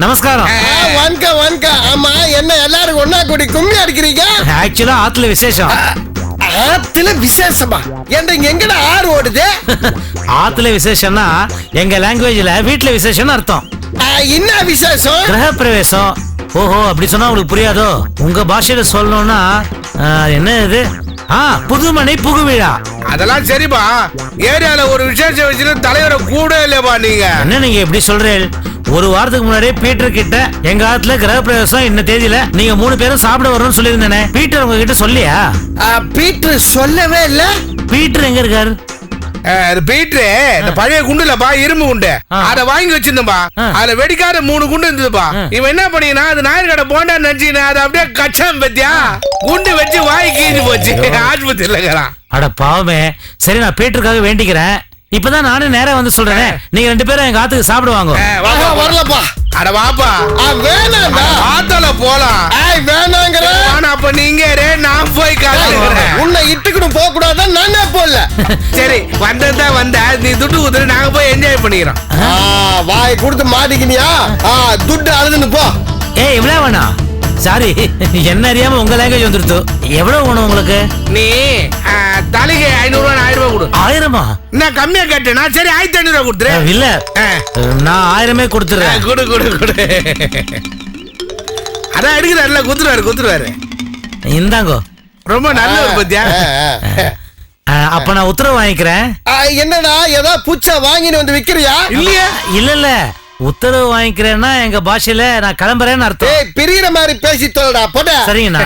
நமஸ்காரம். வணக்க வணக்க. ஆமா, என்ன எல்லாரும் ஒன்னா கூடி கும்மி அடிக்கிறீங்க? ஆக்சுவலா ஆத்துல விசேஷம். ஆத்துல விசேஷமா? இங்க எங்கடா ஆறு ஓடுது? ஆத்துல விசேஷம்னா எங்க லாங்குவேஜ்ல வீட்டுல விசேஷம்னு அர்த்தம். என்ன விசேஷம்? கிரக பிரவேசம். ஓஹோ, அப்படி சொன்னா உங்களுக்கு புரியாதோ? உங்க பாஷையில சொல்லணும்னா என்ன இது? புதுமனை புகுவிழா. அதெல்லாம் சரிப்பா. ஏரியால ஒரு விசேஷம் வச்சுட்டு தலைவரை கூட இல்லப்பா. நீங்க என்ன நீங்க எப்படி சொல்றீங்க? ஒரு வாரத்துக்கு முன்னாடியே பீட்டர் கிட்ட எங்க ஆத்துல கிரக பிரவேசம் இந்த தேதியில நீங்க 3 பேரும் சாப்பிட வரணும்னு சொல்லியிருந்தேனே. பீட்டர் உங்ககிட்ட சொல்லியா? பீட்டர் சொல்லவே இல்ல. பீட்டர் எங்க இருக்காரு? பீட்ரு இந்த பழைய குண்டுலப்பா, இரும்பு குண்டு. அத வாங்கி வச்சிருந்தப்பா. அதுல வெடிக்காத 3 குண்டு இருந்ததுப்பா. இவன் என்ன பண்ணீங்கன்னா, அது நாயர் கடை போண்டா நினைச்சீங்கன்னா அது அப்படியே கச்சம் பத்தியா குண்டு வச்சு வாங்கி கீஞ்சு போச்சு. ஆஸ்பத்திரியில இருக்கிறான். அட பாவமே. சரி, நான் பீட்டருக்காக வேண்டிக்கிறேன். இப்பதான் நானே நேரா வந்து சொல்றேன். நீங்க 2 பேரும் எங்க ஆத்துக்கு சாப்பிடுவாங்க. வரலப்பா. அட வாப்பா. வேணாண்டா. ஆத்தல போலாம். வேணாங்கிற. அப்ப நீங்க நான் போய் காட்டுறேன். உன்னை இட்டுக்கிட்டு போக கூடாதான் நானே போடல. சரி, வந்ததா வந்தா நீ துட்டு குடுத்து நாங்க போய் என்ஜாய் பண்ணிக்கிறோம். வாய் கொடுத்து மாட்டிக்கினியா? துட்டு அழுதுன்னு போ. இவ்வளவு வேணா. சாரி, என்ன அறியாம உங்க லாங்குவேஜ் வந்துருச்சு. எவ்வளவு வேணும் உங்களுக்கு? நீ தலைக்கு 500 ரூபாய் 1000 ரூபாய் கொடு. 1000? நான் கம்மியா கேட்டேனா? சரி, 1500 ரூபாய் கொடுத்துரு. இல்ல, நான் 1000 கொடுத்துறேன். குடு குடு குடு. அதான் எடுக்கிறாருல, குத்துருவாரு. இந்தாங்கோ. ரொம்ப நல்ல ஒரு பத்தியா. அப்ப நான் உத்தரவு வாங்கிக்கிறேன். என்னடா ஏதோ புச்சா வாங்கிட்டு வந்து விக்கிறியா? இல்லையா? இல்ல, உத்தரவு வாங்கிக்கிறேன்னா எங்க பாஷையில நான் கிளம்புறேன்னு அர்த்தம். பிரிகிற மாதிரி பேசி தொலைடா. போட. சரிங்கண்ணா.